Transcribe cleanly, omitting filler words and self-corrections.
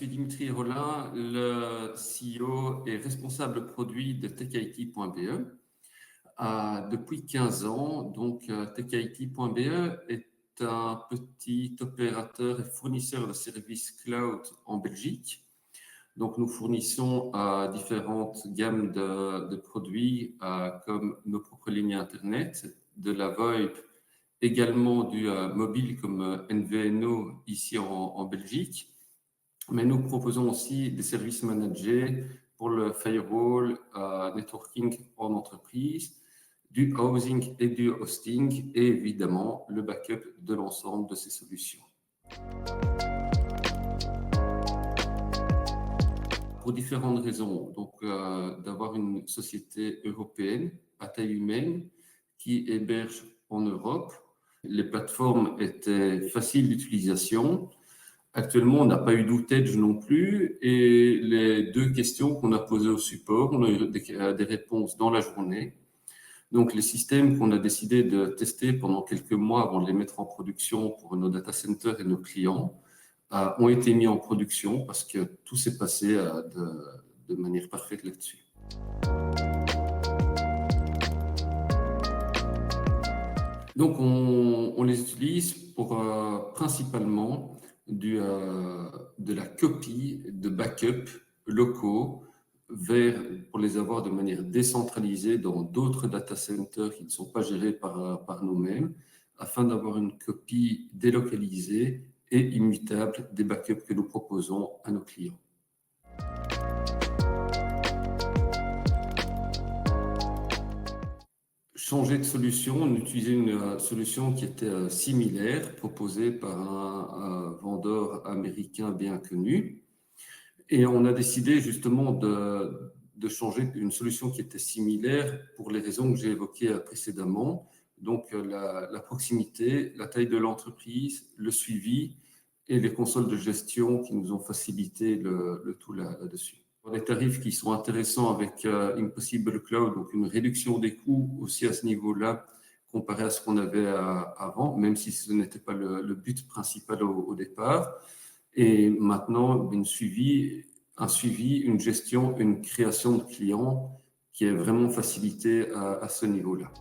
suis Dimitri Rollin, le CEO et responsable produit de techit.be. Depuis 15 ans, donc techit.be est un petit opérateur et fournisseur de services cloud en Belgique. Donc, nous fournissons différentes gammes de produits comme nos propres lignes Internet, de la VoIP, également du mobile comme NVNO ici en Belgique. Mais nous proposons aussi des services managés pour le firewall, networking en entreprise, du housing et du hosting et évidemment le backup de l'ensemble de ces solutions. Pour différentes raisons. Donc, d'avoir une société européenne à taille humaine qui héberge en Europe. Les plateformes étaient faciles d'utilisation. Actuellement, on n'a pas eu d'outage non plus. Et les deux questions qu'on a posées au support, on a eu des réponses dans la journée. Donc, les systèmes qu'on a décidé de tester pendant quelques mois avant de les mettre en production pour nos data centers et nos clients, ont été mis en production parce que tout s'est passé de manière parfaite là-dessus. Donc, on les utilise pour principalement de la copie de backup locaux pour les avoir de manière décentralisée dans d'autres data centers qui ne sont pas gérés par nous-mêmes, afin d'avoir une copie délocalisée et immutable des backups que nous proposons à nos clients. Changer de solution, on utilisait une solution qui était similaire, proposée par un vendeur américain bien connu. Et on a décidé justement de changer une solution qui était similaire pour les raisons que j'ai évoquées précédemment. Donc la proximité, la taille de l'entreprise, le suivi et les consoles de gestion qui nous ont facilité le tout là-dessus. Des tarifs qui sont intéressants avec Impossible Cloud, donc une réduction des coûts aussi à ce niveau-là comparé à ce qu'on avait avant, même si ce n'était pas le but principal au départ. Et maintenant, un suivi, une gestion, une création de clients qui est vraiment facilitée à ce niveau-là.